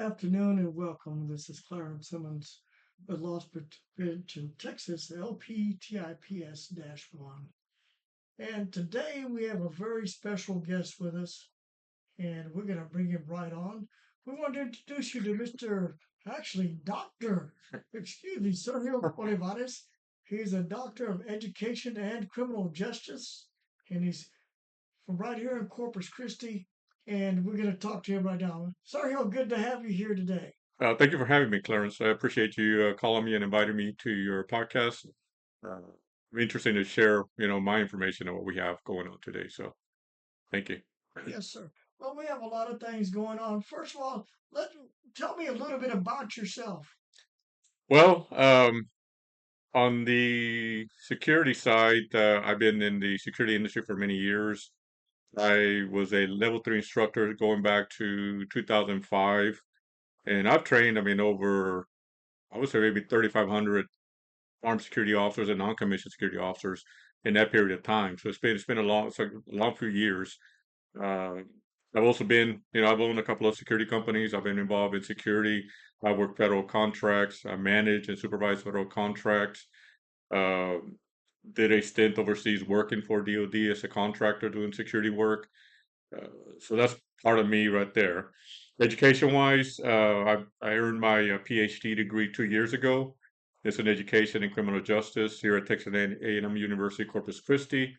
afternoon and welcome. This is Clarence Simmons with Lost Prevention, Texas, LPTIPS-1. And today we have a very special guest with us, and we're going to bring him right on. We want to introduce you to Dr. Sergio Olivares. He's a doctor of education and criminal justice, and he's from right here in Corpus Christi, and we're going to talk to him right now. Sergio, good to have you here today. Thank you for having me, Clarence. I appreciate you calling me and inviting me to your podcast. It'll be interesting to share, my information and what we have going on today. So, thank you. Yes, sir. Well, we have a lot of things going on. First of all, tell me a little bit about yourself. Well, on the security side, I've been in the security industry for many years. I was a level 3 instructor going back to 2005, and I've trained, I would say maybe 3,500 armed security officers and non-commissioned security officers in that period of time. So it's been a long few years. Uh, I've also been, I've owned a couple of security companies. I've been involved in security. I work federal contracts. I manage and supervise federal contracts. Uh, did a stint overseas working for DoD as a contractor doing security work. Uh, so that's part of me right there. Education-wise, I earned my PhD degree 2 years ago. It's in education and criminal justice here at Texas A&M University Corpus Christi.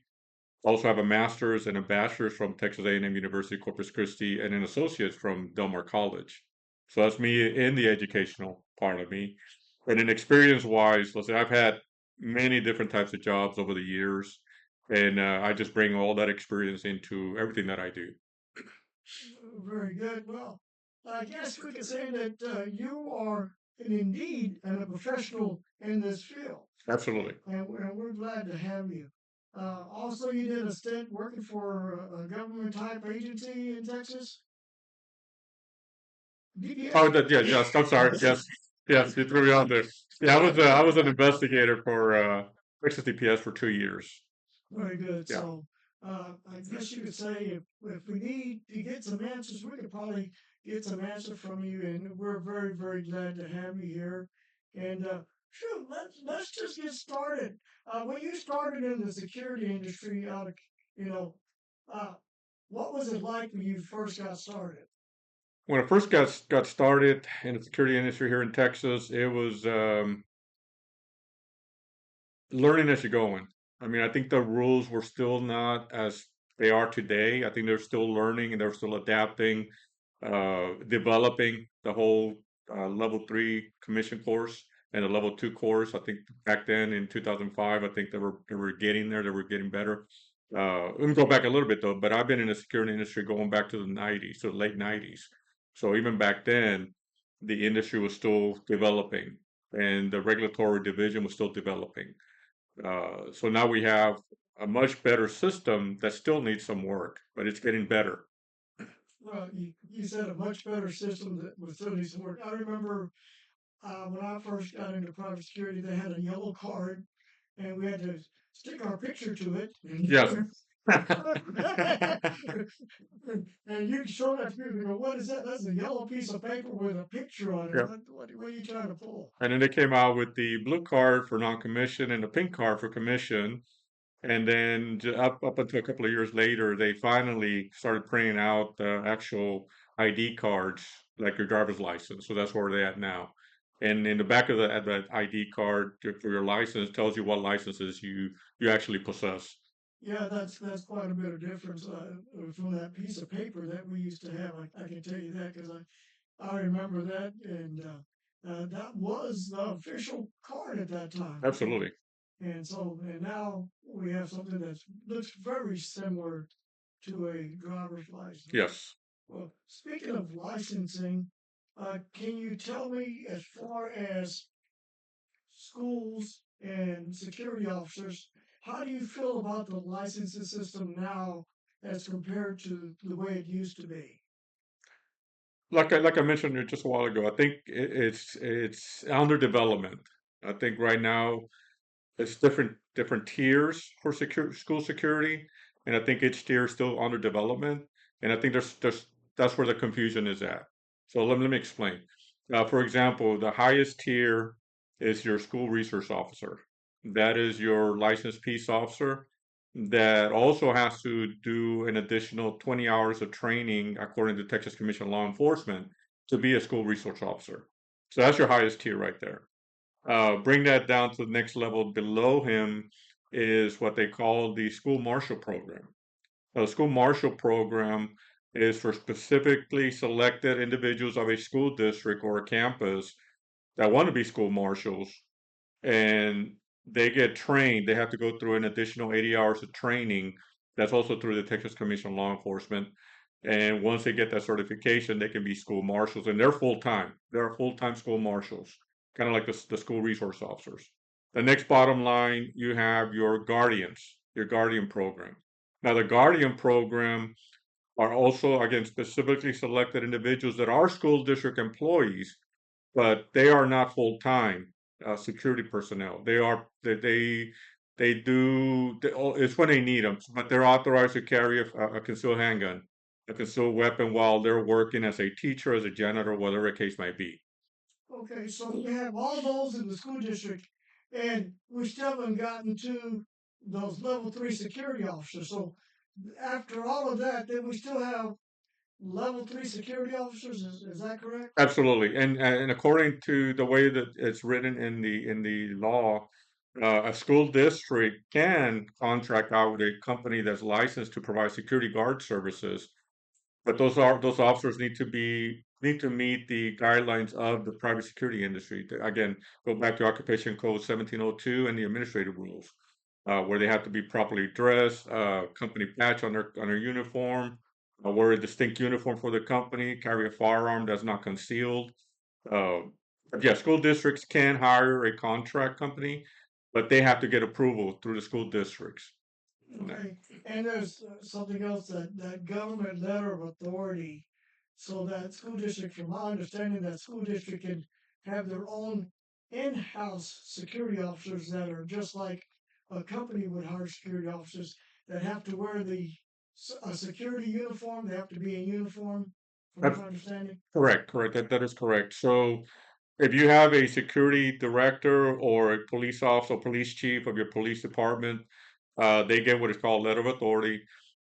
Also have a master's and a bachelor's from Texas A&M University Corpus Christi and an associate's from Del Mar College. So that's me in the educational part of me. And then experience-wise, let's say I've had many different types of jobs over the years, and I just bring all that experience into everything that I do. Very good. Well, I guess we could say that you are indeed a professional in this field, Absolutely. and we're glad to have you. Also, you did a stint working for a government type agency in Texas, Oh, DPS. yeah, yes. I'm sorry. Yes, yes. You threw me on there. Yeah, I was an investigator for Texas DPS for 2 years. Very good. Yeah, So I guess you could say if we need to get some answers, we could probably get some answers from you, and we're very very glad to have you here. And sure, let's just get started. When you started in the security industry, you know, uh, what was it like when you first got started? when I first got started in the security industry here in Texas, it was learning as you're going. I think the rules were still not as they are today. I think they're still learning and they're still adapting, developing the whole level 3 commission course and the level 2 course. I think back then in 2005, I think they were getting there. They were getting better. Let me go back a little bit though, but I've been in the security industry going back to the 90s, to the late 90s. So even back then, the industry was still developing and the regulatory division was still developing. So now we have a much better system that still needs some work, but it's getting better. Well, you said a much better system that was still needs some work. I remember when I first got into private security, they had a yellow card, and we had to stick our picture to it. Yes. And you show that to people, they go, "What is that? That's a yellow piece of paper with a picture on it. Yeah. What are you trying to pull?" And then they came out with the blue card for non-commission and the pink card for commission. And then up until a couple of years later, they finally started printing out the actual ID cards, like your driver's license. So that's where they're at now. And in the back of the ID card for your license tells you what licenses you actually possess. Yeah, that's quite a bit of difference from that piece of paper that we used to have. I can tell you that because I remember that, and that was the official card at that time. Absolutely. And now we have something that looks very similar to a driver's license. Yes. Well, speaking of licensing, can you tell me as far as schools and security officers, how do you feel about the licensing system now as compared to the way it used to be? Like I mentioned just a while ago, I think it's under development. I think right now it's different tiers for school security, and I think each tier is still under development. And I think there's that's where the confusion is at. So let me explain. For example, the highest tier is your school resource officer. That is your licensed peace officer that also has to do an additional 20 hours of training according to Texas Commission on Law Enforcement to be a school resource officer. So that's your highest tier right there. Bring that down to the next level below him is what they call the school marshal program. The school marshal program is for specifically selected individuals of a school district or a campus that want to be school marshals, and they get trained. They have to go through an additional 80 hours of training. That's also through the Texas Commission on Law Enforcement. And once they get that certification, they can be school marshals, and they're full time. They're full-time school marshals, kind of like the school resource officers. The next bottom line, you have your guardians, your guardian program. Now, the guardian program are also, again, specifically selected individuals that are school district employees, but they are not full-time security personnel. They do, it's when they need them, but they're authorized to carry a concealed handgun, a concealed weapon while they're working as a teacher, as a janitor, whatever the case might be. Okay, so we have all those in the school district, and we still haven't gotten to those level three security officers. So after all of that, then we still have level three security officers. Is that correct? Absolutely, and according to the way that it's written in the law, a school district can contract out with a company that's licensed to provide security guard services, but those officers need to meet the guidelines of the private security industry. Again, go back to Occupation Code 1702 and the administrative rules, where they have to be properly dressed, company patch on their uniform, wear a distinct uniform for the company, carry a firearm that's not concealed. Uh, but yeah, school districts can hire a contract company, but they have to get approval through the school districts. Okay, and there's something else that government letter of authority, so that school district, from my understanding, that school district can have their own in-house security officers that are just like a company would hire security officers that have to wear a security uniform. They have to be in uniform, from That's my understanding. correct. That is correct. So if you have a security director or a police officer, police chief of your police department, they get what is called letter of authority,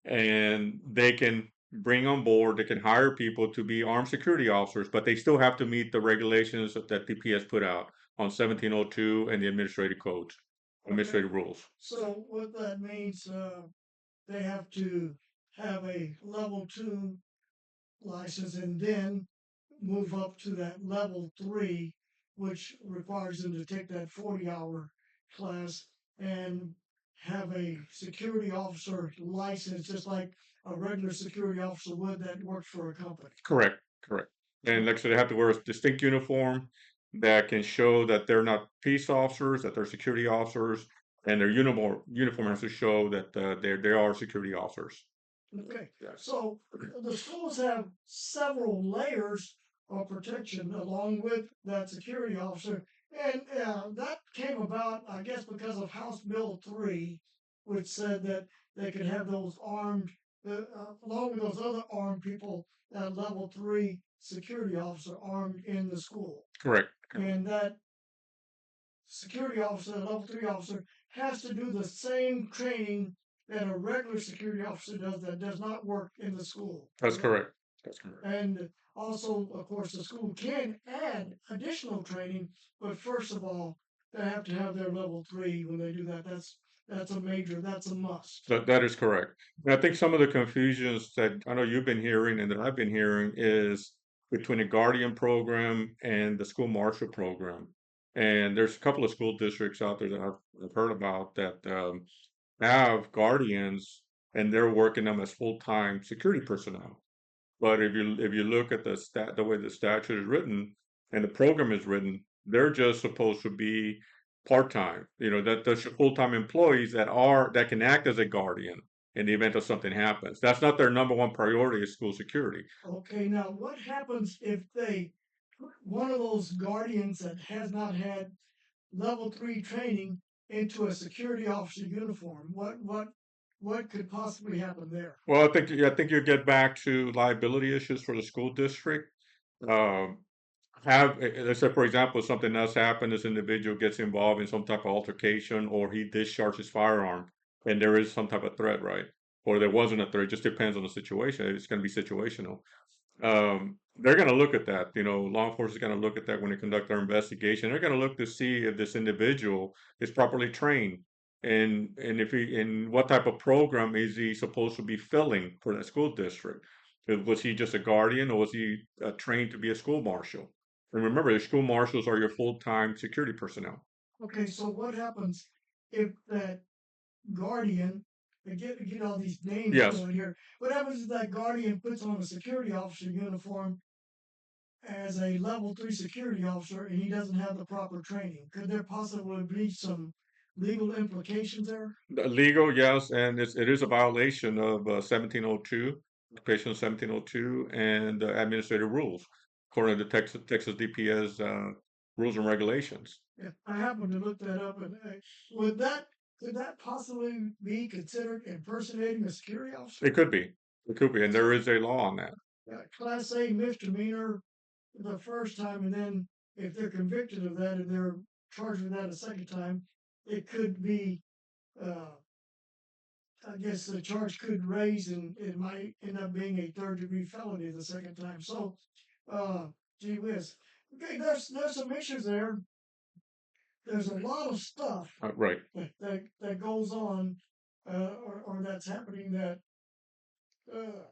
and they can bring on board, they can hire people to be armed security officers, but they still have to meet the regulations that DPS put out on 1702 and the administrative codes, Okay, administrative rules. so what that means, they have to have a level two license and then move up to that level three, which requires them to take that 40-hour class and have a security officer license, just like a regular security officer would that works for a company. Correct. And like I said, they have to wear a distinct uniform that can show that they're not peace officers, that they're security officers, and their uniform has to show that they are security officers. Okay, Yes. so the schools have several layers of protection along with that security officer, and that came about, I guess, because of House Bill 3, which said that they could have those armed, along with those other armed people, that level 3 security officer armed in the school. Correct. And that security officer, level 3 officer, has to do the same training that a regular security officer does that does not work in the school. That's correct. That's correct. And also, of course, the school can add additional training, but first of all, they have to have their level 3 when they do that. That's a must. That is correct. And I think some of the confusions that I know you've been hearing and that I've been hearing is between the Guardian program and the school marshal program. And there's a couple of school districts out there that I've heard about that have guardians and they're working them as full-time security personnel. But if you look at the way the statute is written and the program is written, they're just supposed to be part-time. That's your full-time employees that can act as a guardian in the event of something happens. That's not their number one priority is school security. Okay, now what happens if they put one of those guardians that has not had level 3 training into a security officer uniform? What could possibly happen there? Well, I think you get back to liability issues for the school district. um, have, let's say, for example, something else happened, this individual gets involved in some type of altercation, or he discharges firearm, and there is some type of threat, right? Or there wasn't a threat, it just depends on the situation. It's going to be situational. They're going to look at that. Law enforcement is going to look at that when they conduct their investigation. They're going to look to see if this individual is properly trained, and if he in what type of program is he supposed to be filling for that school district. Was he just a guardian, or was he trained to be a school marshal? And remember, the school marshals are your full-time security personnel. Okay, so what happens if that guardian, I get all these names Yes. going here. What happens if that guardian puts on a security officer uniform as a level 3 security officer and he doesn't have the proper training? Could there possibly be some legal implications there? Legal, yes, and it is a violation of 1702, Occupation 1702, and administrative rules, according to Texas DPS rules and regulations. Yeah, I happened to look that up, and would that could that possibly be considered impersonating a security officer? It could be, and there So, is a law on that. Class A misdemeanor the first time, and then if they're convicted of that and they're charged with that a second time, it could be, uh, I guess the charge could raise and it might end up being a third-degree felony the second time. So, uh, gee whiz. Okay, there's some issues there. There's a lot of stuff Right. that goes on, or that's happening that, uh,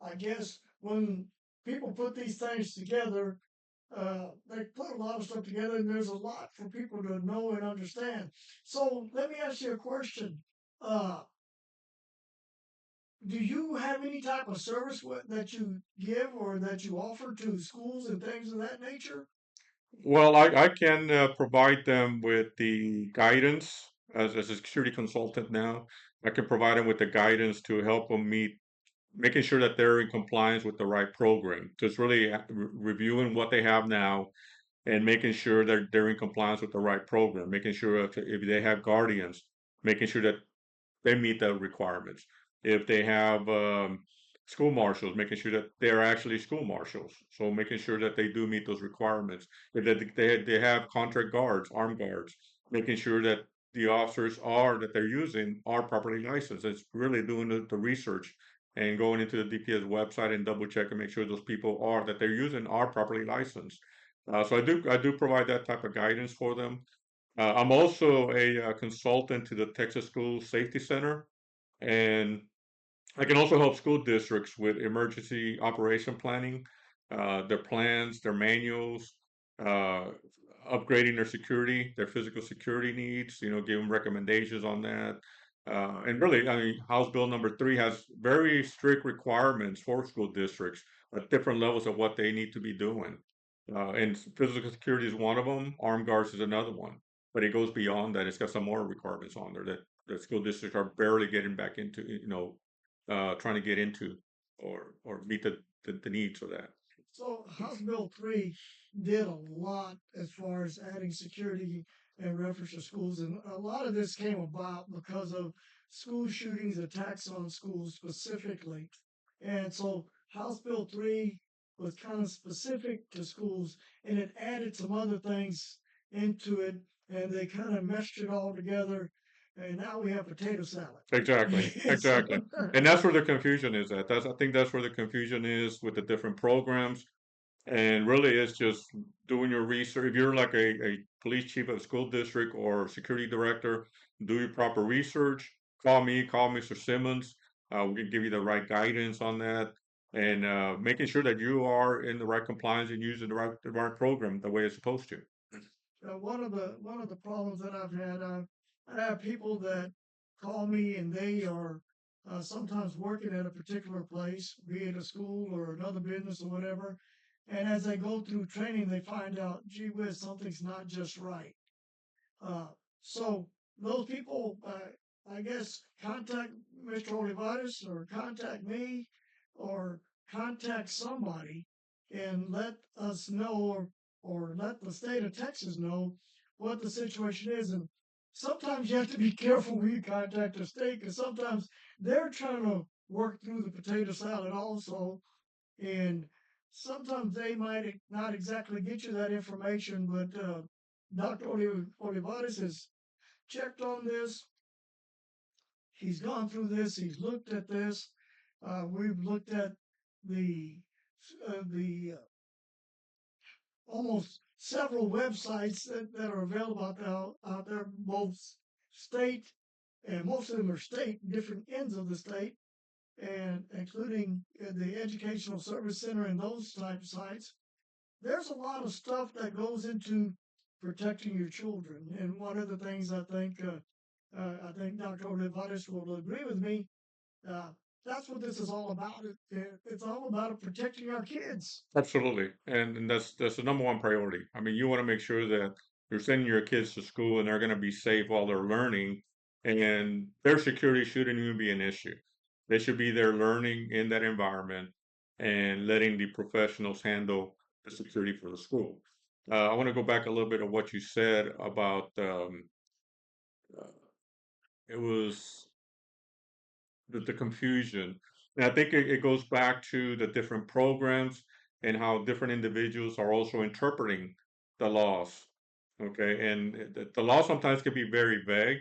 I guess when people put these things together, they put a lot of stuff together, and there's a lot for people to know and understand. So let me ask you a question. Uh, do you have any type of service that you give or that you offer to schools and things of that nature? Well, I can provide them with the guidance as a security consultant now. I can provide them with the guidance to help them meet, making sure that they're in compliance with the right program. Just really reviewing what they have now and making sure that they're in compliance with the right program, making sure if they have guardians, making sure that they meet the requirements. If they have school marshals, making sure that they're actually school marshals, so making sure that they do meet those requirements. If they have contract guards, armed guards, making sure that the officers that they're using are properly licensed. It's really doing the research and going into the DPS website and double check and make sure those people that they're using are properly licensed. So I do provide that type of guidance for them. I'm also a consultant to the Texas School Safety Center, and I can also help school districts with emergency operation planning, their plans, their manuals, uh, upgrading their security, their physical security needs, give them recommendations on that. And really, I mean, House Bill number 3 has very strict requirements for school districts at different levels of what they need to be doing. And physical security is one of them, armed guards is another one. But it goes beyond that. It's got some more requirements on there that school districts are barely getting back into, trying to get into or meet the needs of that. So House Bill 3 did a lot as far as adding security and reference to schools, and a lot of this came about because of school shootings, attacks on schools specifically. And so House Bill 3 was kind of specific to schools, and it added some other things into it, and they kind of meshed it all together, and now we have potato salad. Exactly, So, exactly. And that's where the confusion is at. I think that's where the confusion is with the different programs. And really, it's just doing your research. If you're like a police chief of a school district or security director, do your proper research. Call Mr. Simmons. We can give you the right guidance on that, and making sure that you are in the right compliance and using the right program the way it's supposed to. one of the problems that I've had, I have people that call me and they are sometimes working at a particular place, be it a school or another business or whatever. And as they go through training, they find out, gee whiz, something's not just right. Uh, so those people, I guess, contact Mr. Olivares or contact me or contact somebody and let us know or let the state of Texas know what the situation is. And sometimes you have to be careful when you contact the state because sometimes they're trying to work through the potato salad also. And sometimes they might not exactly get you that information, but Dr. Olivares has checked on this. He's gone through this. He's looked at this. We've looked at the the almost several websites that are available out there, both state, and most of them are state, different ends of the state, and including the Educational Service Center and those type of sites. There's a lot of stuff that goes into protecting your children. And one of the things I think Dr. Olivares will agree with me. Uh, that's what this is all about. It's all about protecting our kids. Absolutely, and that's the number one priority. I mean, you want to make sure that you're sending your kids to school and they're going to be safe while they're learning, and their security shouldn't even be an issue. They should be there learning in that environment and letting the professionals handle the security for the school. I want to go back a little bit of what you said about uh, it was the confusion. And I think it goes back to the different programs and how different individuals are also interpreting the laws. Okay, and the law sometimes can be very vague,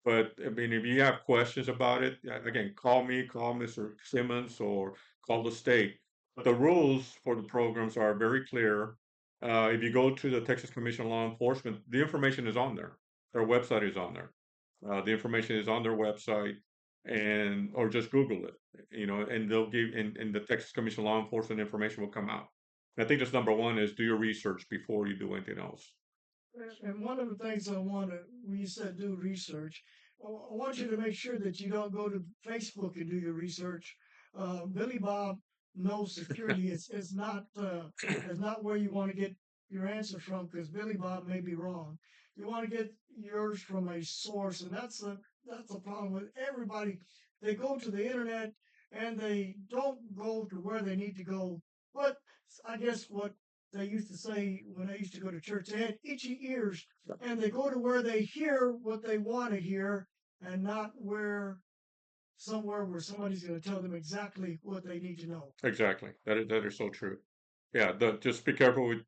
but I mean, if you have questions about it, again, call me, call Mr. Simmons, or call the state. But the rules for the programs are very clear. If you go to the Texas Commission on Law Enforcement, the information is on there. Their website is on there. The information is on their website, and or just Google it, and they'll give, and the Texas Commission on Law Enforcement information will come out. I think that's number one is do your research before you do anything else. And one of the things I want to, when you said do research, I want you to make sure that you don't go to Facebook and do your research. Billy Bob knows security. It's not where you want to get your answer from because Billy Bob may be wrong. You want to get yours from a source, and that's the problem with everybody. They go to the internet and they don't go to where they need to go. But I guess what they used to say when I used to go to church. They had itchy ears, and they go to where they hear what they want to hear, and not where somewhere where somebody's going to tell them exactly what they need to know. Exactly. That is so true. Yeah, just be careful with,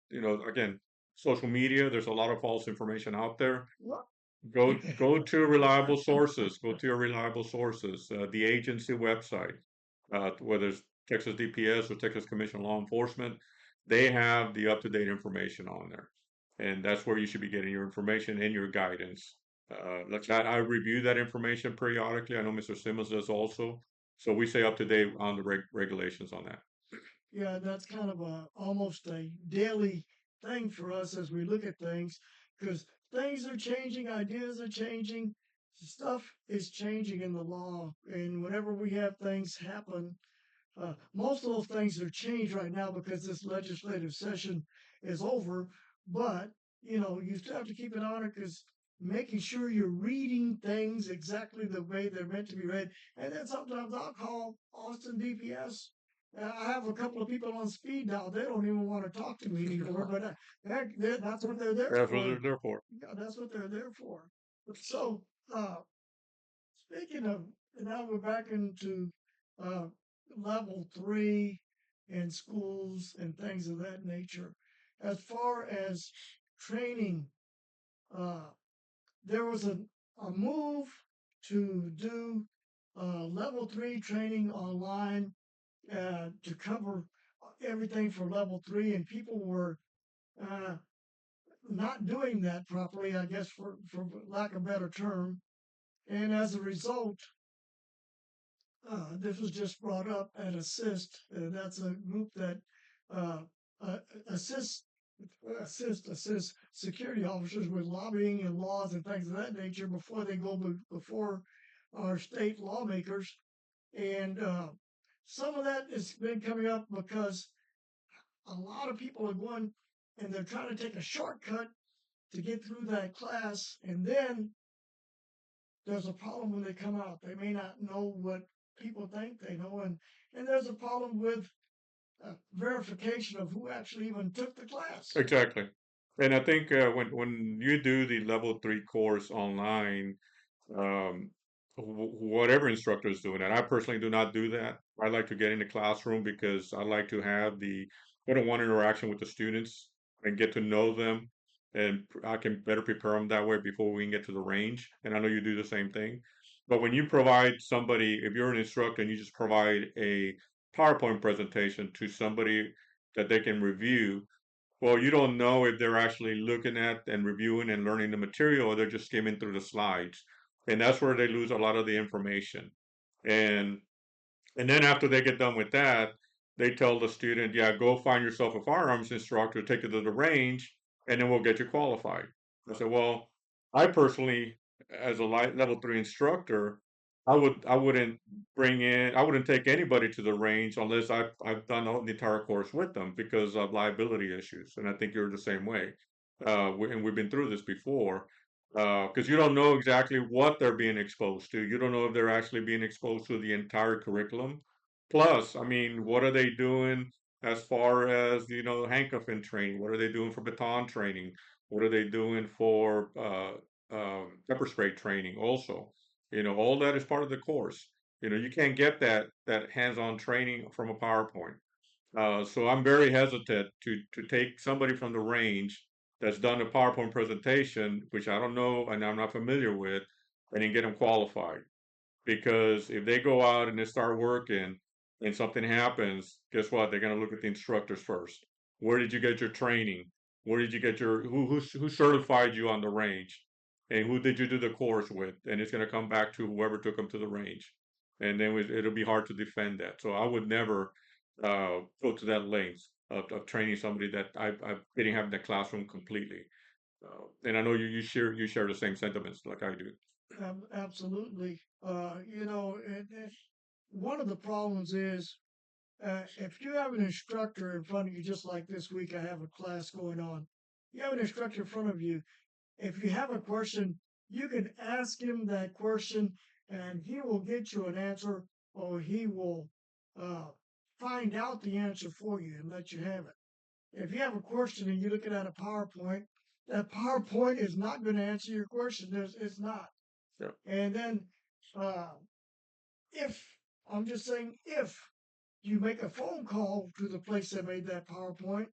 again, social media. There's a lot of false information out there. What? Go to reliable sources. Go to your reliable sources. The agency website, whether it's Texas DPS or Texas Commission on Law Enforcement, they have the up-to-date information on there, and that's where you should be getting your information and your guidance. Like I review that information periodically. I know Mr. Simmons does also, so we stay up to date on the regulations on that. Yeah, that's kind of a almost a daily thing for us as we look at things because things are changing, ideas are changing, stuff is changing in the law, and whenever we have things happen, most of those things are changed right now because this legislative session is over. But you still have to keep an eye on it because making sure you're reading things exactly the way they're meant to be read. And then sometimes I'll call Austin DPS. I have a couple of people on speed dial. They don't even want to talk to me anymore, but that's what they're there That's what for. they're there for. Yeah, that's what they're there for. So, uh, speaking of, now we're back into uh, level three in schools and things of that nature. As far as training, uh, there was a move to do level three training online to cover everything for level three, and people were uh, not doing that properly, I guess, for lack of a better term. And as a result, this was just brought up at Assist. That's a group that uh, uh, assists assist security officers with lobbying and laws and things of that nature before they go before our state lawmakers. And some of that has been coming up because a lot of people are going and they're trying to take a shortcut to get through that class, and then there's a problem when they come out. They may not know what people think they know, and there's a problem with verification of who actually even took the class. Exactly. And I think when you do the level 3 course online, um, whatever instructor is doing it. I personally do not do that. I like to get in the classroom because I like to have the one-on-one interaction with the students and get to know them, and I can better prepare them that way before we can get to the range. And I know you do the same thing. But when you provide somebody, if you're an instructor and you just provide a PowerPoint presentation to somebody that they can review, well, you don't know if they're actually looking at and reviewing and learning the material or they're just skimming through the slides. And that's where they lose a lot of the information. And and then after they get done with that, they tell the student, yeah, go find yourself a firearms instructor, take it to the range, and then we'll get you qualified. I said, well, I personally, as a level three instructor, I wouldn't take anybody to the range unless I've done the entire course with them because of liability issues. And I think you're the same way. And we've been through this before because you don't know exactly what they're being exposed to. You don't know if they're actually being exposed to the entire curriculum. Plus, I mean, what are they doing as far as, handcuffing training? What are they doing for baton training? What are they doing for pepper spray training also? All that is part of the course. You can't get that hands-on training from a PowerPoint. So I'm very hesitant to take somebody from the range that's done a PowerPoint presentation, which I don't know and I'm not familiar with, and then get them qualified. Because if they go out and they start working and something happens, guess what? They're going to look at the instructors first. Where did you get your training? Where did you get your who certified you on the range? And who did you do the course with? And it's going to come back to whoever took them to the range. And then it'll be hard to defend that. So I would never go to that length of training somebody that I didn't have in the classroom completely. And I know you share the same sentiments like I do. Absolutely. One of the problems is if you have an instructor in front of you, just like this week, I have a class going on. You have an instructor in front of you. If you have a question, you can ask him that question and he will get you an answer, or he will uh, find out the answer for you and let you have it. If you have a question and you're looking at a PowerPoint, that PowerPoint is not going to answer your question. It's not. Yeah. And then, uh, if I'm just saying, if you make a phone call to the place that made that PowerPoint,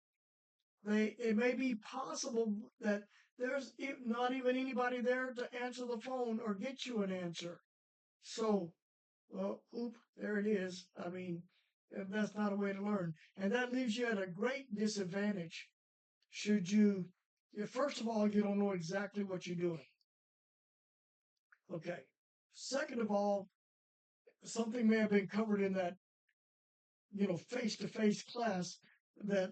it may be possible that there's not even anybody there to answer the phone or get you an answer. So, there it is. I mean, that's not a way to learn. And that leaves you at a great disadvantage. Should you, first of all, you don't know exactly what you're doing. Okay. Second of all, something may have been covered in that, face-to-face class that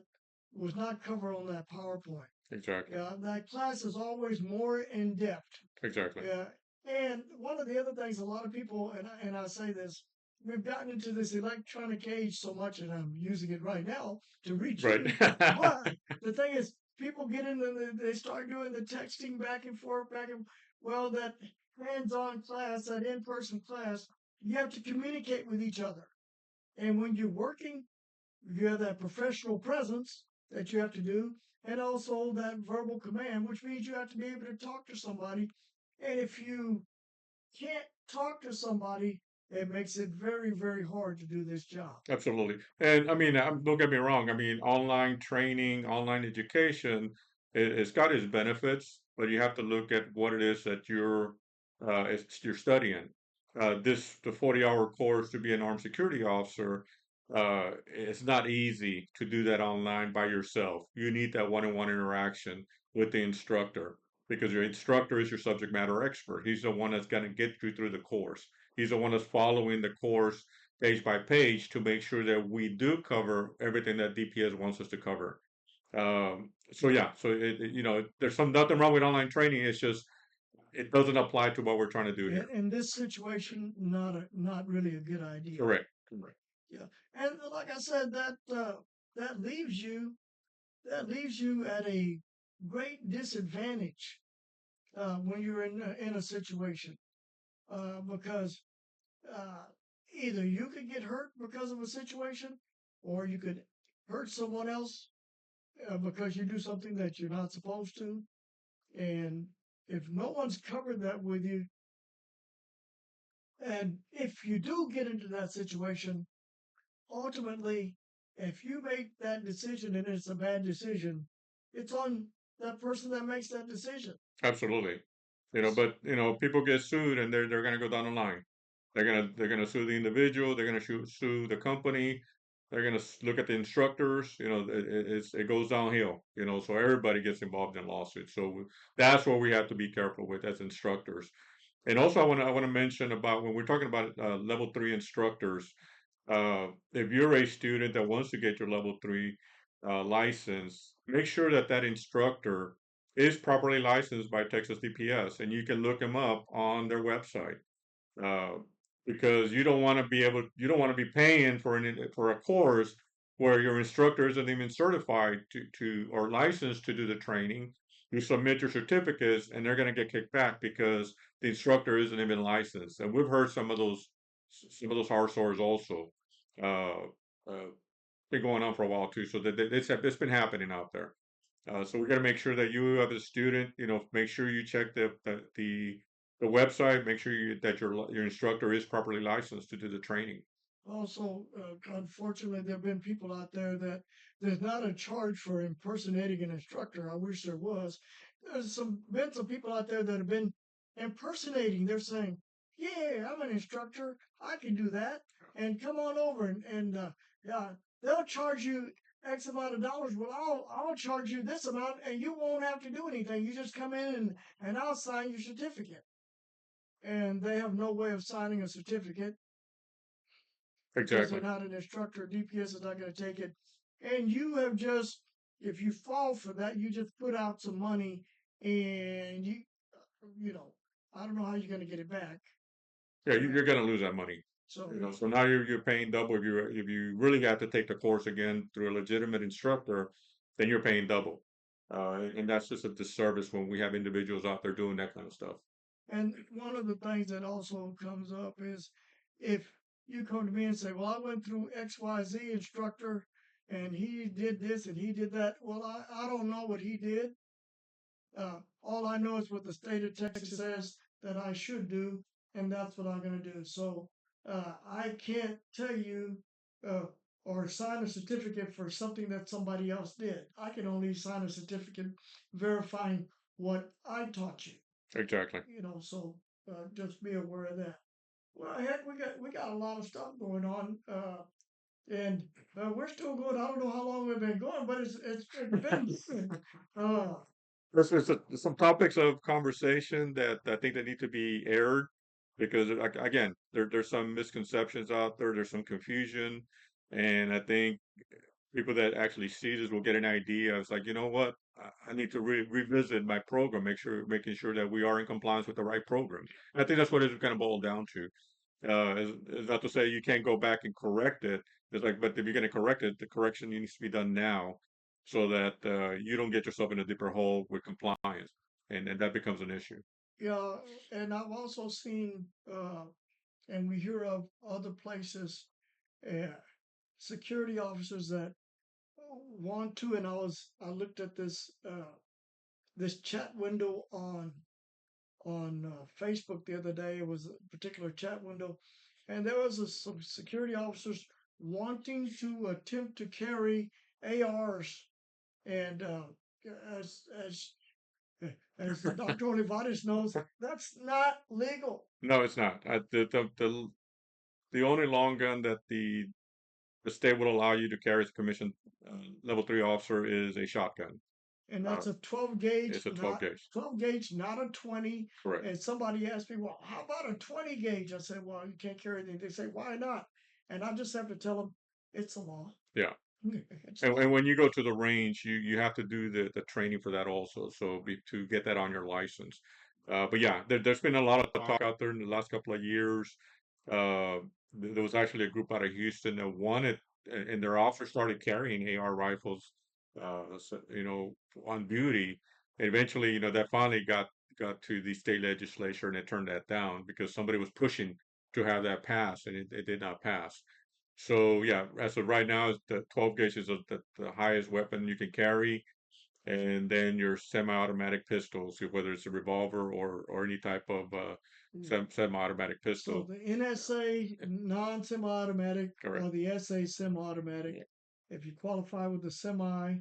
was not covered on that PowerPoint. Exactly. Yeah, that class is always more in depth. Exactly. Yeah, and one of the other things, a lot of people, and I say this, we've gotten into this electronic age so much, and I'm using it right now to reach Right. you. But the thing is, people get in and they start doing the texting back and forth, back and well, that hands-on class, that in-person class, you have to communicate with each other. And when you're working, you have that professional presence that you have to do, and also that verbal command, which means you have to be able to talk to somebody. And if you can't talk to somebody, it makes it very, very hard to do this job. Absolutely. And I mean, don't get me wrong. I mean, online training, online education, it's got its benefits, but you have to look at what it is that you're studying. The 40-hour course to be an armed security officer, it's not easy to do that online by yourself. You need that one-on-one interaction with the instructor because your instructor is your subject matter expert. He's the one that's going to get you through the course. He's the one that's following the course page by page to make sure that we do cover everything that DPS wants us to cover. So yeah, so there's nothing wrong with online training. It's just it doesn't apply to what we're trying to do here. In this situation, not really a good idea. Correct. Correct. Yeah, and like I said, that leaves you at a great disadvantage when you're in a situation because uh, either you could get hurt because of a situation, or you could hurt someone else because you do something that you're not supposed to. And if no one's covered that with you, And if you do get into that situation, ultimately, if you make that decision and it's a bad decision, it's on that person that makes that decision. Absolutely. But people get sued and they're gonna go down the line. They're gonna sue the individual. They're gonna sue the company. They're gonna look at the instructors. It goes downhill. So everybody gets involved in lawsuits. So that's what we have to be careful with as instructors. And also, I want to mention about when we're talking about level three instructors. If you're a student that wants to get your level three license, make sure that that instructor is properly licensed by Texas DPS, and you can look them up on their website. uh, because you don't want to be paying for a course where your instructor isn't even certified to or licensed to do the training. You submit your certificates, and they're going to get kicked back because the instructor isn't even licensed. And we've heard some of those horror stories also. Uh, uh, been going on for a while too. So it's been happening out there. So we got to make sure that you, as a student, make sure you check the website. Make sure that your instructor is properly licensed to do the training. Also, unfortunately, there have been people out there that there's not a charge for impersonating an instructor. I wish there was. There's been some people out there that have been impersonating. They're saying, "Yeah, I'm an instructor. I can do that, and come on over and yeah, they'll charge you X amount of dollars. Well, I'll charge you this amount, and you won't have to do anything. You just come in and I'll sign your certificate." And they have no way of signing a certificate because they're Exactly. not an instructor. DPS is not going to take it. And you have just, if you fall for that, you just put out some money and you know, I don't know how you're going to get it back. Yeah, you're going to lose that money. So, So now you're paying double. If you really have to take the course again through a legitimate instructor, then you're paying double. And that's just a disservice when we have individuals out there doing that kind of stuff. and one of the things that also comes up is if you come to me and say, well, I went through XYZ instructor and he did this and he did that. Well, I don't know what he did. All I know is what the state of Texas says that I should do, and that's what I'm going to do. So I can't tell you uh, or sign a certificate for something that somebody else did. I can only sign a certificate verifying what I taught you. Exactly. So just be aware of that. Well, heck, we got a lot of stuff going on, and we're still going. I don't know how long we've been going, but it's been. Uh, There's some topics of conversation that I think that need to be aired because again, there's some misconceptions out there. There's some confusion, and I think people that actually see this will get an idea. It's like, you know what? I need to revisit my program, making sure that we are in compliance with the right program. And I think that's what it's going to boil down to. Is not to say you can't go back and correct it. It's like, but if you're going to correct it, the correction needs to be done now, so that you don't get yourself in a deeper hole with compliance, and that becomes an issue. yeah, and I've also seen, and we hear of other places, uh, security officers that want to. And I looked at this chat window on Facebook the other day. It was a particular chat window, and there was some security officers wanting to attempt to carry ARs, and as as as Dr. Olivares knows, that's not legal. No, it's not. The only long gun that the state will allow you to carry as a commissioned level three officer is a shotgun. And Uh, that's a 12 gauge, it's a 12 not gauge. 12 gauge, not a 20. Correct. And somebody asked me, well, how about a 20 gauge? I said, well, you can't carry anything. They say, why not? And I just have to tell them it's a law. Yeah. It's And, law. and when you go to the range, you have to do the training for that also, so to get that on your license. But yeah, there's been a lot of talk out there in the last couple of years. Uh, there was actually a group out of Houston that wanted, and their officers started carrying AR rifles, on duty. And eventually, that finally got to the state legislature, and it turned that down because somebody was pushing to have that pass, and it did not pass. So yeah, as of right now, the 12 gauge is the highest weapon you can carry, and then your semi-automatic pistols, whether it's a revolver or any type of semi-automatic So pistol. the NSA non-semi-automatic or Correct. the SA semi-automatic, Yeah. if you qualify with the semi,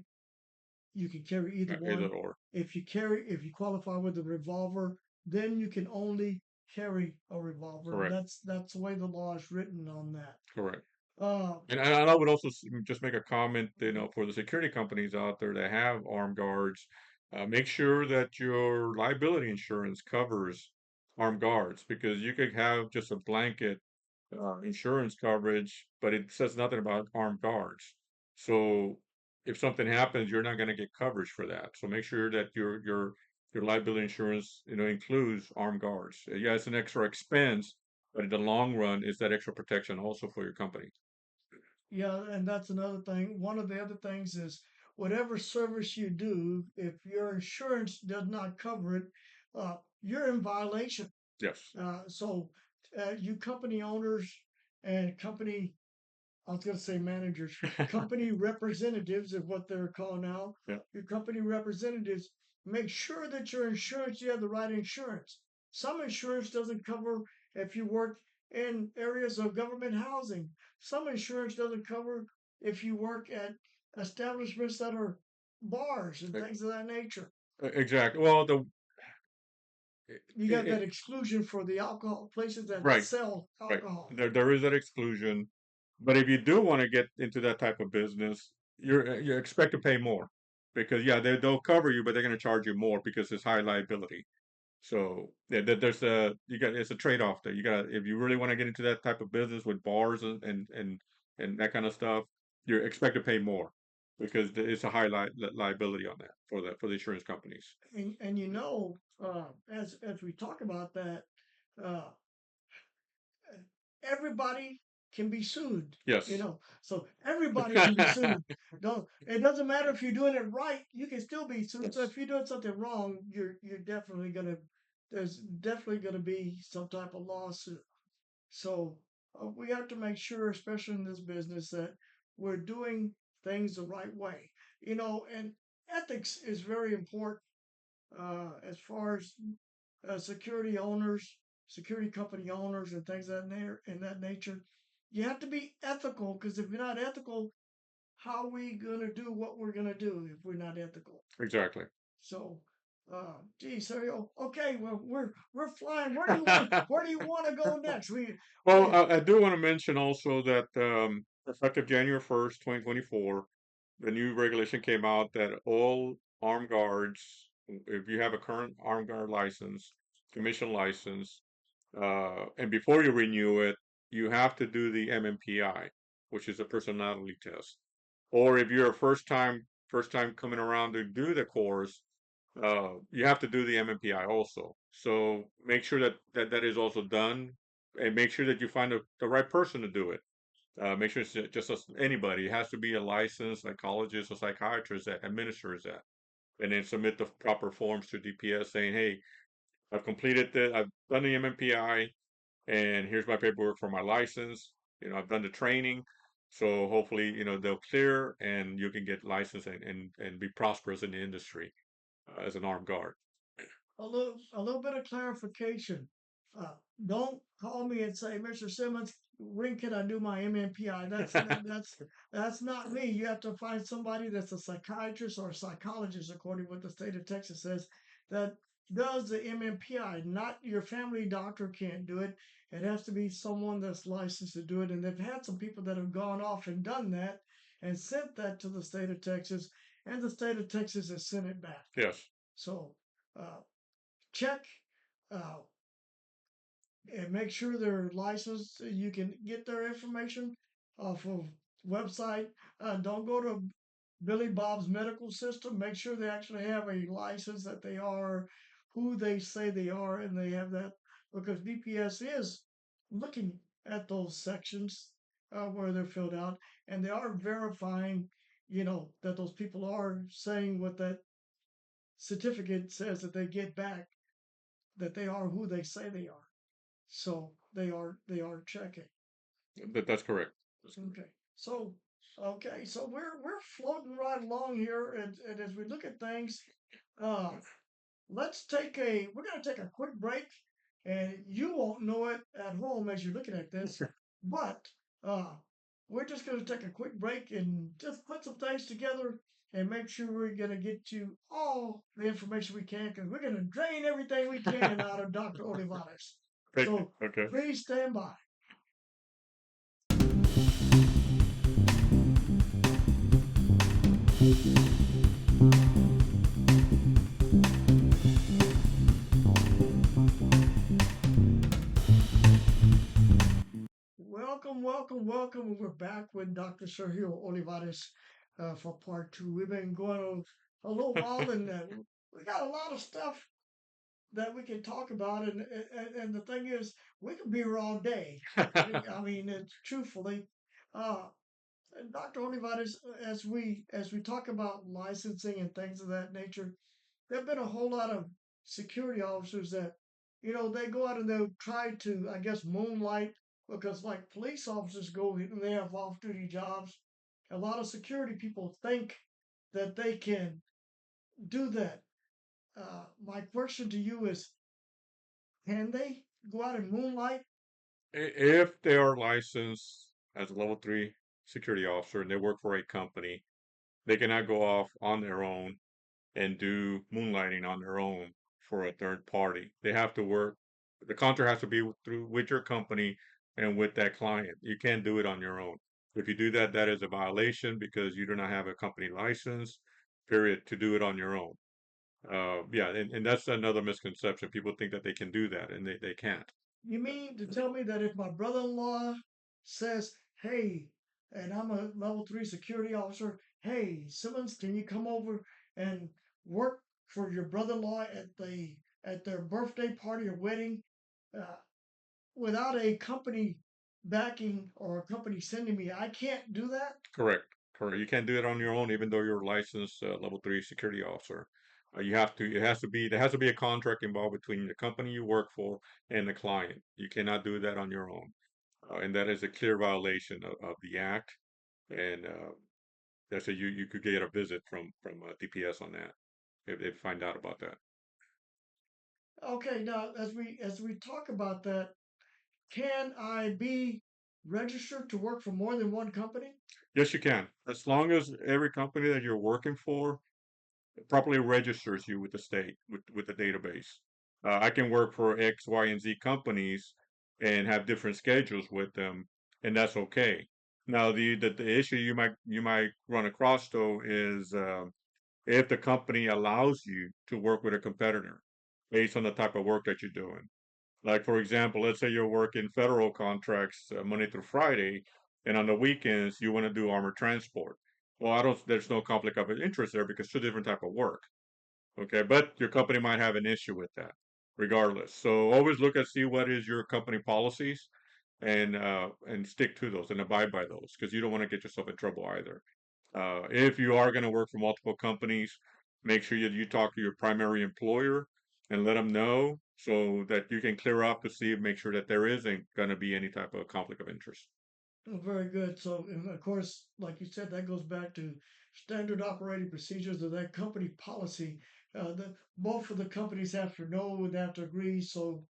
you can carry either Either one. or. If you qualify with the revolver, then you can only carry a revolver. Correct. That's the way the law is written on that. Correct. Uh, And I would also just make a comment, for the security companies out there that have armed guards, make sure that your liability insurance covers armed guards because you could have just a blanket insurance coverage, but it says nothing about armed guards. So if something happens, you're not going to get coverage for that. So make sure that your liability insurance, includes armed guards. Yeah, it's an extra expense, but in the long run, it's that extra protection also for your company. yeah, and that's another thing. One of the other things is whatever service you do, if your insurance does not cover it, you're in violation. Yes. So you company owners and company, I was going to say managers, company representatives is what they're called now. Yeah. Your company representatives, make sure that your insurance, you have the right insurance. Some insurance doesn't cover if you work in areas of government housing. Some insurance doesn't cover if you work at establishments that are bars and E- things of that nature. Exactly. Well, You got it, that exclusion for the alcohol places that right, sell right. alcohol. There is that exclusion, but if you do want to get into that type of business, you expect to pay more because yeah, they'll cover you, but they're going to charge you more because it's high liability. So yeah, there's it's a trade off there. You got if you really want to get into that type of business with bars and that kind of stuff, you expect to pay more because it's a high liability on that for the insurance companies. And as we talk about that, uh, everybody can be sued. Yes. So everybody can be sued. Don't It doesn't matter if you're doing it right, you can still be sued. So Yes. if you're doing something wrong, you're definitely gonna there's definitely gonna be some type of lawsuit. So we have to make sure, especially in this business, that we're doing things the right way. And ethics is very important as far as security owners, security company owners, and things in that nature. You have to be ethical because if you're not ethical, how are we gonna do what we're gonna do if we're not ethical? Exactly. So, gee, Sergio, okay, well we're flying. Where do you want to go next? Well, We I do want to mention also that effective January 1st, 2024, the new regulation came out that all armed guards, if you have a current armed guard license, commission license, and before you renew it, you have to do the MMPI, which is a personality test. Or if you're a first time coming around to do the course, you have to do the MMPI also. So make sure that is also done, and make sure that you find the right person to do it. Make sure it's just anybody. It has to be a licensed psychologist or psychiatrist that administers that, and then submit the proper forms to DPS saying, "Hey, I've done the MMPI, and here's my paperwork for my license. I've done the training." So hopefully, they'll clear and you can get licensed and be prosperous in the industry as an armed guard. a little bit of clarification. Uh, don't call me and say, Mr. Simmons, when can I do my MMPI? That's not me. You have to find somebody that's a psychiatrist or a psychologist, according to what the state of Texas says, that does the MMPI. Not your family doctor can't do it. It has to be someone that's licensed to do it. And they've had some people that have gone off and done that and sent that to the state of Texas, and the state of Texas has sent it back. Yes. So uh, check uh, and make sure they're licensed. You can get their information off of website. Don't go to Billy Bob's medical system. Make sure they actually have a license that they are who they say they are, and they have that because DPS is looking at those sections where they're filled out, and they are verifying, that those people are saying what that certificate says that they get back, that they are who they say they are. So they are checking. That's correct. That's correct. Okay. So Okay, so we're floating right along here, and as we look at things, uh, we're gonna take a quick break, and you won't know it at home as you're looking at this, but uh, we're just gonna take a quick break and just put some things together and make sure we're gonna get you all the information we can because we're gonna drain everything we can out of Dr. Olivares. Great. So Okay. please stand by. Welcome, welcome, welcome. We're back with Dr. Sergio Olivares for part two. We've been going a little while, and we got a lot of stuff that we can talk about. And the thing is, we could be here all day. I mean, it's truthfully, uh, Dr. Olivares, as we talk about licensing and things of that nature, there've been a whole lot of security officers that, they go out and they'll try to, I guess, moonlight because like police officers go and they have off-duty jobs. A lot of security people think that they can do that. My question to you is, can they go out and moonlight? If they are licensed as a level three security officer and they work for a company, they cannot go off on their own and do moonlighting on their own for a third party. They have to work. The contract has to be through with your company and with that client. You can't do it on your own. If you do that, that is a violation because you do not have a company license, period, to do it on your own. Yeah, and that's another misconception. People think that they can do that, and they can't. You mean to tell me that if my brother-in-law says, "Hey," and I'm a level three security officer, "Hey, Simmons, can you come over and work for your brother-in-law at their birthday party or wedding?" Uh, Without a company backing or a company sending me, I can't do that. Correct. Correct. You can't do it on your own, even though you're a licensed level three security officer. You have to. It has to be. There has to be a contract involved between the company you work for and the client. You cannot do that on your own, and that is a clear violation of the act. And that's a you could get a visit from DPS on that if they find out about that. Okay, now as we talk about that, can I be registered to work for more than one company? Yes, you can, as long as every company that you're working for properly registers you with the state with the database. I can work for X, Y, and Z companies and have different schedules with them, and that's okay. Now, the issue you might run across though is if the company allows you to work with a competitor based on the type of work that you're doing. Like for example, let's say you're working federal contracts Monday through Friday, and on the weekends you want to do armored transport. Well, I don't. There's no conflict of interest there because it's a different type of work. Okay, but your company might have an issue with that, regardless. So always look and see what is your company policies, and stick to those and abide by those because you don't want to get yourself in trouble either. If you are going to work for multiple companies, make sure you talk to your primary employer and let them know so that you can clear up to see make sure that there isn't going to be any type of conflict of interest. Oh, very good. So, and of course, like you said, that goes back to standard operating procedures of that company policy. Both of the companies have to know, they have to agree. So,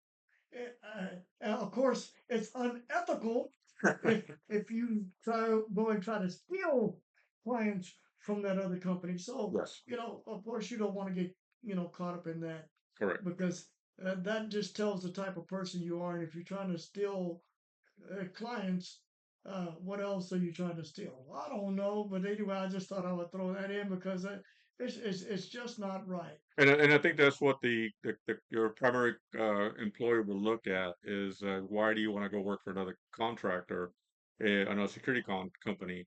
of course, it's unethical if you go and try to steal clients from that other company. So, Yes, of course, you don't want to get caught up in that correct. because that just tells the type of person you are. And if you're trying to steal clients, what else are you trying to steal? I don't know, but anyway, I just thought I would throw that in because it's just not right. And I think that's what your primary employer will look at is why do you want to go work for another contractor, another security company,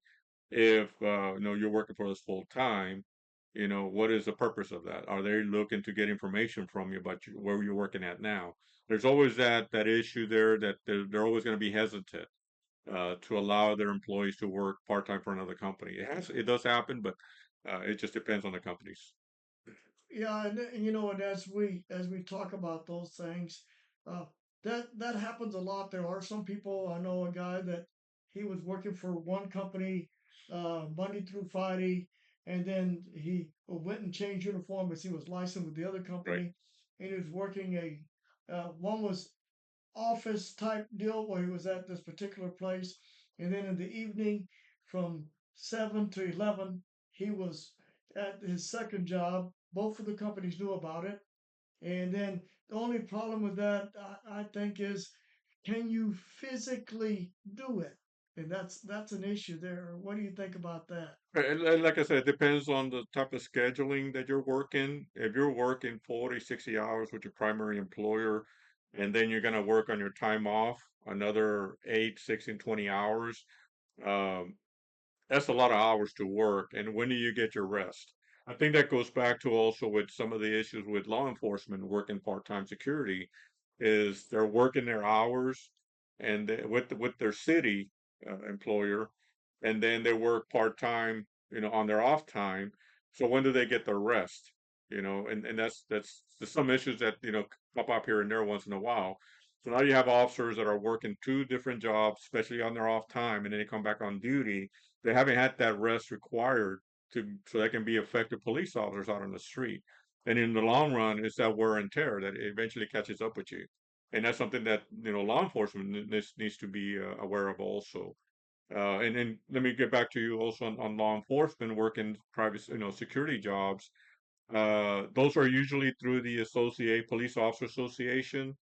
if you're working for us full time, what is the purpose of that? Are they looking to get information from you about where you're working at now? There's always that issue there that they're always going to be hesitant to allow their employees to work part time for another company. It does happen, but it just depends on the companies. Yeah, and as we talk about those things, uh, that happens a lot. There are some people. I know a guy that he was working for one company Monday through Friday, and then he went and changed uniform because he was licensed with the other Right. company, and he was working one was office type deal where he was at this particular place, and then in the evening from 7 to 11 he was at his second job. Both of the companies knew about it, and then the only problem with that, I think, is can you physically do it? And that's an issue there. What do you think about that? And like I said, it depends on the type of scheduling that you're working. If you're working 40, 60 hours with your primary employer, and then you're going to work on your time off another 8, 16, 20 hours, um, that's a lot of hours to work. And when do you get your rest? I think that goes back to also with some of the issues with law enforcement working part-time security, is they're working their hours and with their city employer, and then they work part-time, on their off time. So when do they get their rest? And that's there's some issues that pop up here and there once in a while. So now you have officers that are working two different jobs, especially on their off time, and then they come back on duty. They haven't had that rest required so they can be effective police officers out on the street. And in the long run, it's that wear and tear that eventually catches up with you. And that's something that law enforcement needs to be aware of also. And then let me get back to you also on law enforcement working private security jobs. Those are usually through the Police Officer Association,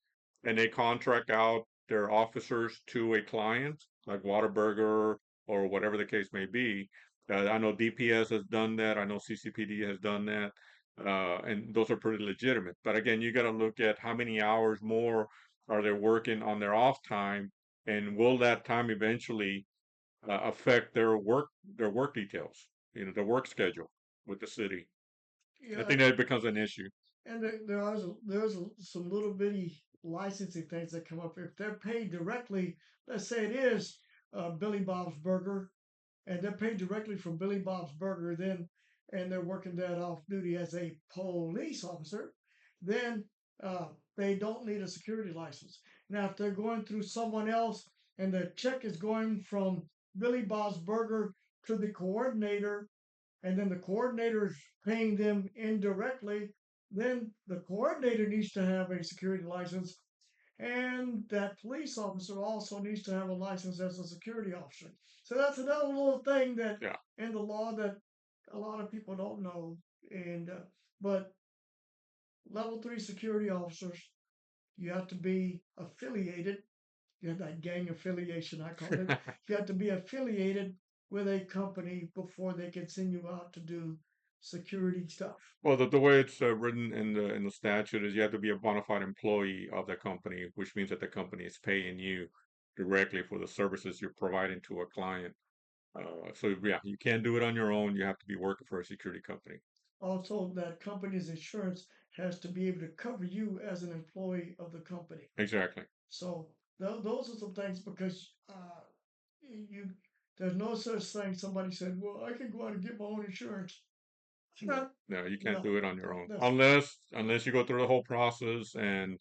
and they contract out their officers to a client, like Whataburger or whatever the case may be. I know DPS has done that. I know CCPD has done that. And those are pretty legitimate. But again, you got to look at how many hours more are they working on their off time, and will that time eventually affect their work details, their work schedule with the city. I Yeah, think that becomes an issue. and there's some little bitty licensing things that come up if they're paid directly. Let's say it is Billy Bob's Burger, and they're paid directly from Billy Bob's Burger, then and they're working that off duty as a police officer, then they don't need a security license. Now, if they're going through someone else and the check is going from Billy Bob's Burger to the coordinator, and then the coordinator is paying them indirectly, then the coordinator needs to have a security license, and that police officer also needs to have a license as a security officer. So that's another little thing that Yeah. in the law that a lot of people don't know. And but level 3 security officers, you have to be affiliated. You have that gang affiliation, I call it. You have to be affiliated with a company before they can send you out to do security stuff. Well, the way it's written in the statute is you have to be a bona fide employee of the company, which means that the company is paying you directly for the services you're providing to a client. So yeah, you can't do it on your own. You have to be working for a security company. Also, that company's insurance has to be able to cover you as an employee of the company. Exactly. So those are some things because you there's no such thing. Somebody said, "Well, I can go out and get my own insurance." No, No, you can't no, do it on your own that's unless you go through the whole process and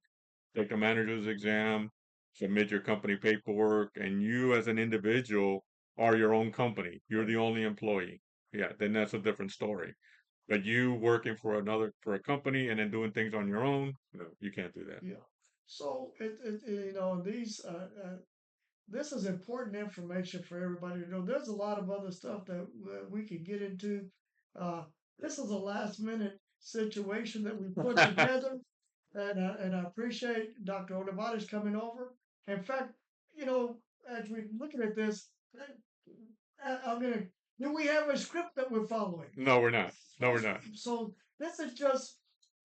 take the manager's exam, submit your company paperwork, and you as an individual are your own company. You're right. the only employee. Yeah, then that's a different story. But you working for a company and then doing things on your own, no, you can't do that. Yeah. So these this is important information for everybody to know. There's a lot of other stuff that we could get into. Uh, this is a last minute situation that we put together, and I appreciate Dr. Olivares coming over. In fact, as we're looking at this, I'm gonna. Do we have a script that we're following? No, we're not. No, we're So, not. so this is just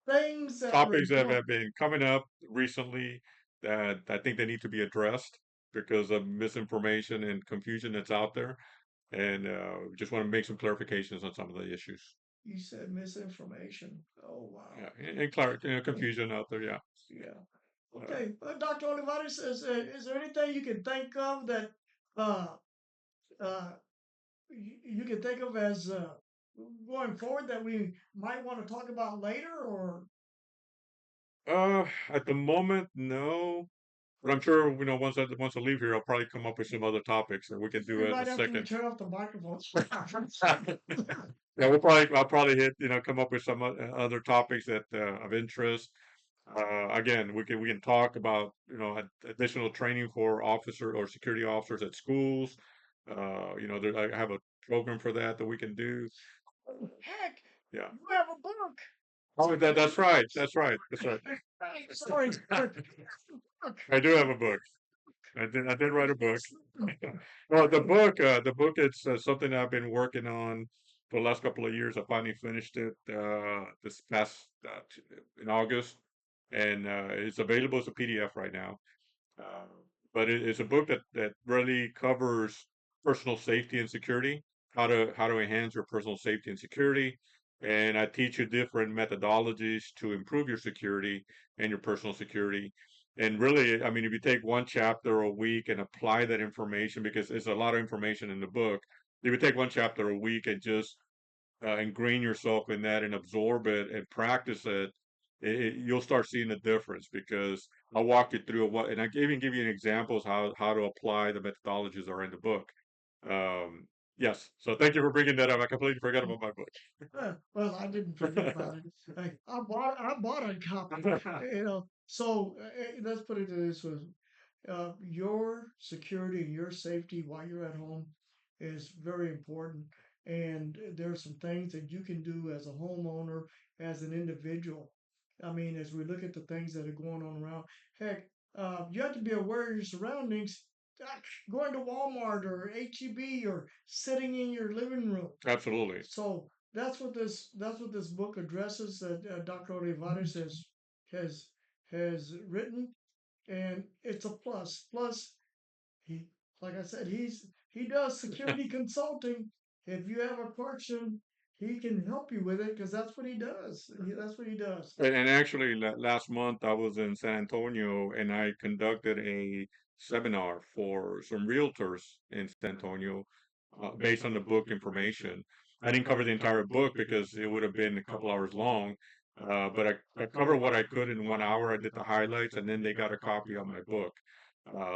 things that we're Topics that doing. have been coming up recently that I think they need to be addressed because of misinformation and confusion that's out there. And just want to make some clarifications on some of the issues. You said misinformation. Oh Yeah, wow. confusion out there. Yeah. Yeah. Uh, Okay, Dr. Olivares, is there anything you can think of that uh, uh, you can think of as going forward that we might want to talk about later? Or at the moment, no. But I'm sure, once I leave here, I'll probably come up with some other topics that we can do as a Right after you second. turn off the microphone. Yeah, I'll probably come up with some other topics that of interest. Again, we can talk about additional training for officer or security officers at schools. I have a program for that we can do. Heck, Yeah. you have a book. Oh, that's right. That's right. That's right. Sorry. I do have a book. I did write a book. Well, the book it's something I've been working on for the last couple of years. I finally finished it this past in August, and it's available as a PDF right now. Uh, but it's a book that really covers personal safety and security, how to enhance your personal safety and security, and I teach you different methodologies to improve your security and your personal security. And really, I mean, if you take one chapter a week and apply that information, because there's a lot of information in the book, if you take one chapter a week and just ingrain yourself in that and absorb it and practice you'll start seeing the difference because I'll walk you through and I even give you an examples how to apply the methodologies that are in the book. Um, yes. So thank you for bringing that up. I completely forgot about my book. Well, I didn't forget about it. I bought a copy. So let's put it this way: your security and your safety while you're at home is very important. And there's some things that you can do as a homeowner, as an individual. I mean, as we look at the things that are going on around, heck, you have to be aware of your surroundings. Going to Walmart or HEB or sitting in your living room. Absolutely. So that's what this book addresses that Dr. Olivares has has written, and it's a plus. Plus, he, like I said, he does security consulting. If you have a question, he can help you with it because that's what he does. That's what he does. And actually, last month I was in San Antonio and I conducted a seminar for some realtors in San Antonio based on the book information. I didn't cover the entire book because it would have been a couple hours long, but I covered what I could in 1 hour. I did the highlights and then they got a copy of my book.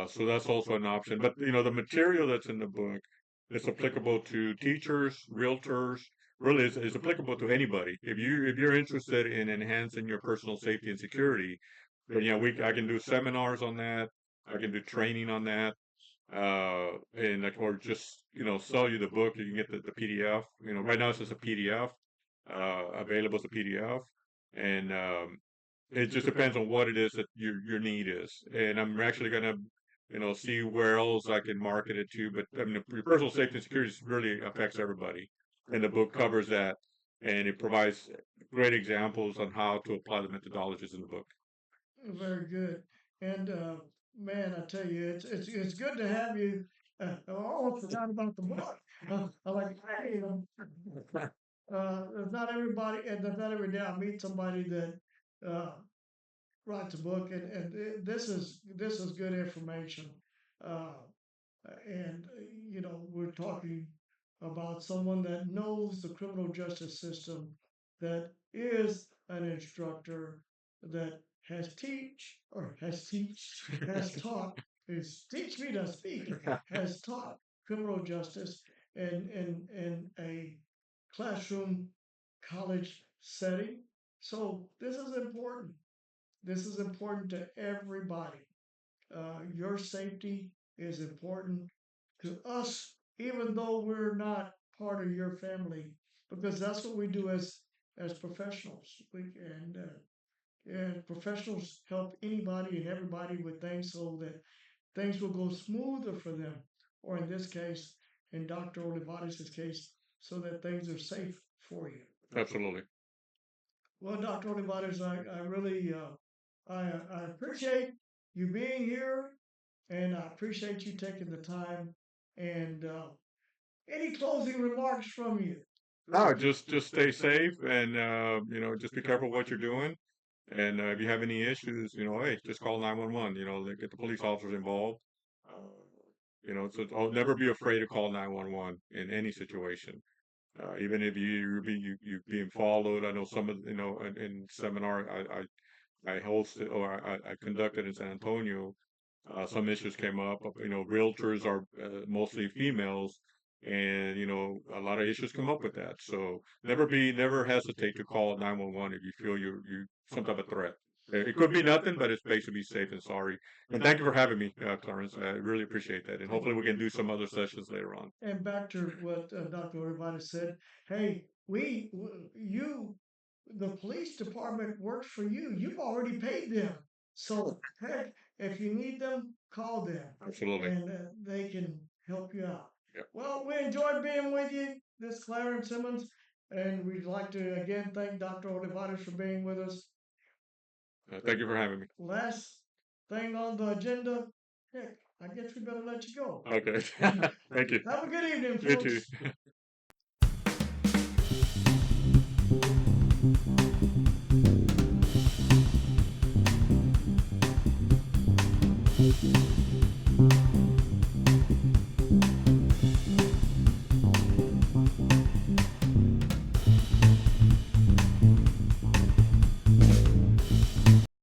So that's also an option. But, the material that's in the book is applicable to teachers, realtors, really is applicable to anybody. If you're interested in enhancing your personal safety and security, then yeah, I can do seminars on that. I can do training on that. And like, or just sell you the book. You can get the PDF. Right now it's just a PDF, available as a PDF, and it just depends on what it is that your need is. And I'm actually gonna see where else I can market it to. But I mean, your personal safety and security really affects everybody, and the book covers that, and it provides great examples on how to apply the methodologies in the book. Very good. And man, I tell you, it's good to have you. I almost forgot about the book. I like, hey, not everybody, and not every day I meet somebody that uh, writes a book, and this is good information. Uh, and we're talking about someone that knows the criminal justice system, that is an instructor, that has taught is teach me to speak, has taught criminal justice in a classroom college setting. So this is important to everybody. Your safety is important to us, even though we're not part of your family, because that's what we do as professionals. And professionals help anybody and everybody with things so that things will go smoother for them, or in this case, in Dr. Olivares' case, so that things are safe for you. Absolutely. Well, Dr. Olivares, I really I appreciate you being here, and I appreciate you taking the time. And any closing remarks from you? No, just stay safe and just be careful what you're doing. And if you have any issues, hey, just call 911. Get the police officers involved. Uh, so never be afraid to call 911 in any situation. Even if you being followed. I know some of in seminar I hosted or I conducted in San Antonio. some issues came up. Realtors are mostly females, and a lot of issues come up with that. So never hesitate to call 911 if you feel you some type of threat. It could be nothing, but it's basically safe and sorry. And thank you for having me, Clarence. I really appreciate that. And hopefully we can do some other sessions later on. And back to what Dr. Olivares said, hey, you, the police department works for you. You've already paid them. So, heck, if you need them, call them Absolutely. and they can help you out. Yep. Well, we enjoyed being with you, this Clarence Simmons, and we'd like to again thank Dr. Olivares for being with us. Thank you for having me. Last thing on the agenda, heck, I guess we better let you go. Okay. Thank you. Have a good evening, You too. folks.